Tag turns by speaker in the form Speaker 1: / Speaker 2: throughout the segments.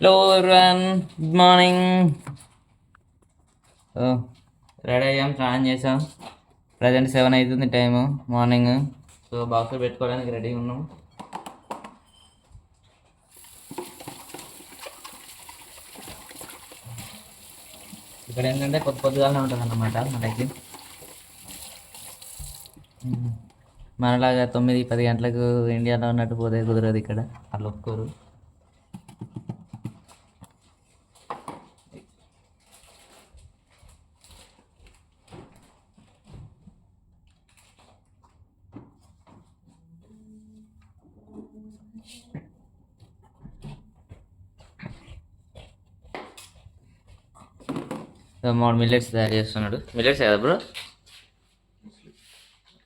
Speaker 1: Hello everyone, good morning. Ready అయ్యాం, స్నానం చేసాం. ప్రజెంట్ 7 అవుతుంది టైము మార్నింగ్. సో బాక్స్ పెట్టుకోవడానికి రెడీ ఉన్నాం. ఇక్కడ ఏంటంటే పొద్దుగానే ఉంటుంది అన్నమాట మనకి. మనలాగా 9-10 గంటలకు ఇండియాలో ఉన్నట్టు పోతే కుదరదు. ఇక్కడ వాళ్ళు ఒప్పుకోరు. మూడు మిల్లెట్స్ తయారు చేస్తున్నాడు. మిల్లెట్స్ కదా బ్రో?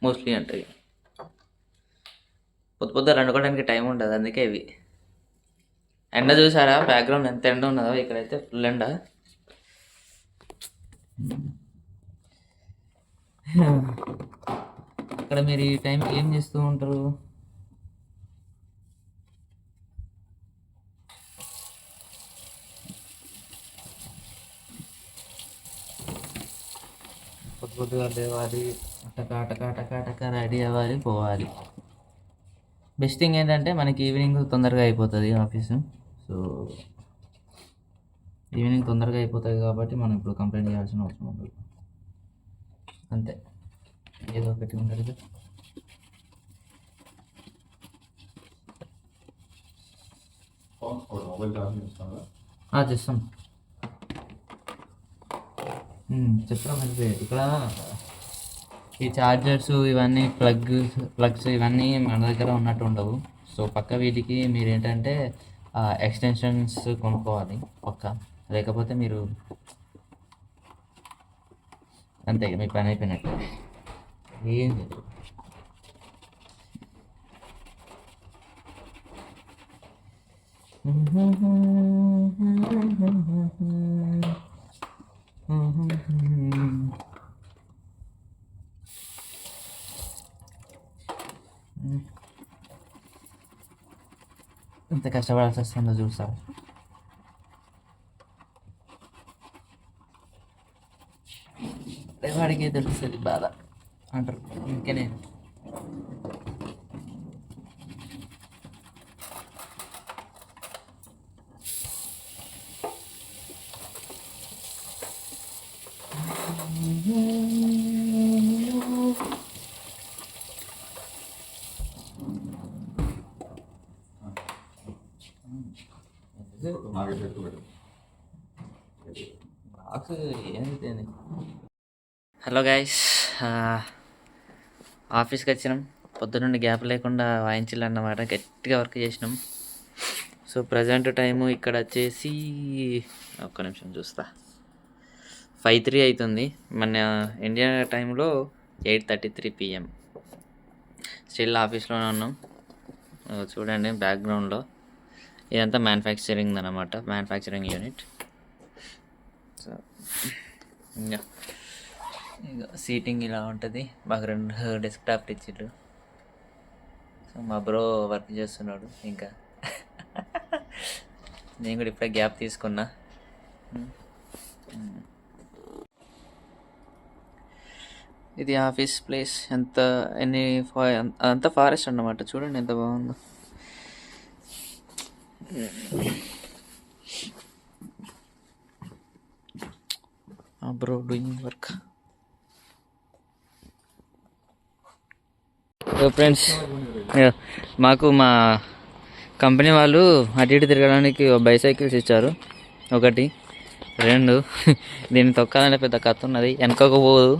Speaker 1: మోస్ట్లీ అంటే పొద్దు వండుకోవడానికి టైం ఉండదు, అందుకే ఇవి. ఎండ చూసారా బ్యాక్గ్రౌండ్ ఎంత ఎండ ఉన్నదో? ఇక్కడైతే ఫుల్ ఎండ. ఇక్కడ మీరు ఈ టైంకి ఏం చేస్తూ ఉంటారు? పొద్దుగా లేవాలి, టక రెడీ అవ్వాలి, పోవాలి. బెస్ట్ థింగ్ ఏంటంటే మనకి ఈవినింగ్ తొందరగా అయిపోతుంది ఆఫీసు. సో ఈవినింగ్ తొందరగా అయిపోతుంది కాబట్టి మనం ఇప్పుడు కంప్లైంట్ చేయాల్సిన అవసరం ఉండదు. అంతే, ఏదో ఒకటి ఉండదు. చేస్తాం. చెప్తాం. మంచిదే. ఇక్కడ ఈ ఛార్జర్స్ ఇవన్నీ ప్లగ్స్ ఇవన్నీ మన దగ్గర ఉన్నట్టు ఉండవు. సో పక్క వీటికి మీరు ఏంటంటే ఎక్స్టెన్షన్స్ కొనుక్కోవాలి పక్క. లేకపోతే మీరు అంతే, మీ పని అయిపోయినట్టు. ఏం లేదు. ఎంత కష్టపడాల్సి వస్తుందో చూస్తారు. వాడికి తెలుస్తుంది బాధ అంటారు. ఇంకే నేను హలో గైస్, ఆఫీస్కి వచ్చినాం. పొద్దునుండి గ్యాప్ లేకుండా వాయించాలన్నమాట, గట్టిగా వర్క్ చేసినాం. సో ప్రజెంట్ టైము ఇక్కడ వచ్చేసి ఒక్క నిమిషం చూస్తా, 5:03 అవుతుంది. మన ఇండియా టైంలో 8:33 PM. స్టిల్ ఆఫీస్లోనే ఉన్నాం. చూడండి బ్యాక్గ్రౌండ్లో ఇదంతా మ్యానుఫ్యాక్చరింగ్ అనమాట, మ్యానుఫ్యాక్చరింగ్ యూనిట్. సో ఇంకా సీటింగ్ ఇలా ఉంటుంది. మాకు 2 డెస్క్టాప్ ఇచ్చిళ్ళు. సో మా బ్రో వర్క్ చేస్తున్నాడు. ఇంకా నేను కూడా ఇప్పుడే గ్యాప్ తీసుకున్నా. ఇది ఆఫీస్ ప్లేస్. అంతా ఫారెస్ట్ అన్నమాట. చూడండి ఎంత బాగుందో. Bro doing work. ఫ్రెండ్స్, మాకు మా కంపెనీ వాళ్ళు అటు ఇటు తిరగడానికి బైసైకిల్స్ ఇచ్చారు. 1, 2. దీన్ని తొక్కాలంటే పెద్ద కథ ఉన్నది, వెనకకు పోదు.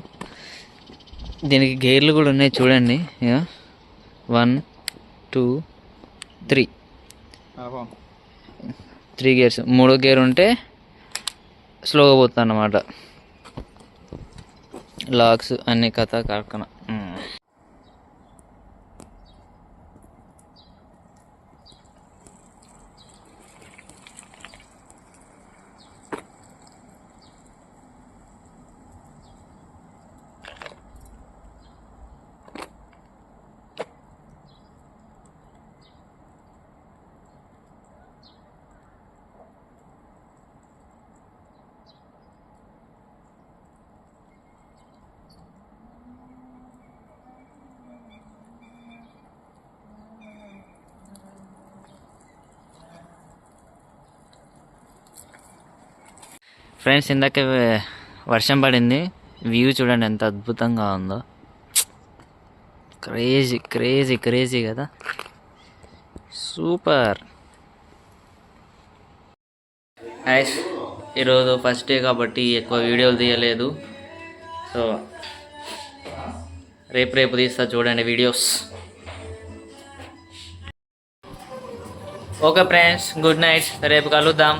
Speaker 1: దీనికి గేర్లు కూడా ఉన్నాయి చూడండి. 1, 2, 3 గేర్స్. 3వ గేర్ ఉంటే స్లోగా పోతుంది అన్నమాట. లాక్స్ అన్ని కథ కార్ఖానా. ఫ్రెండ్స్ ఇందాక వర్షం పడింది, వ్యూ చూడండి ఎంత అద్భుతంగా ఉందో. క్రేజీ క్రేజీ క్రేజీ కదా, సూపర్. నైస్. ఈరోజు ఫస్ట్ డే కాబట్టి ఎక్కువ వీడియోలు తీయలేదు. సో రేపు తీస్తా చూడండి videos. Okay friends, good night. రేపు కలుద్దాం.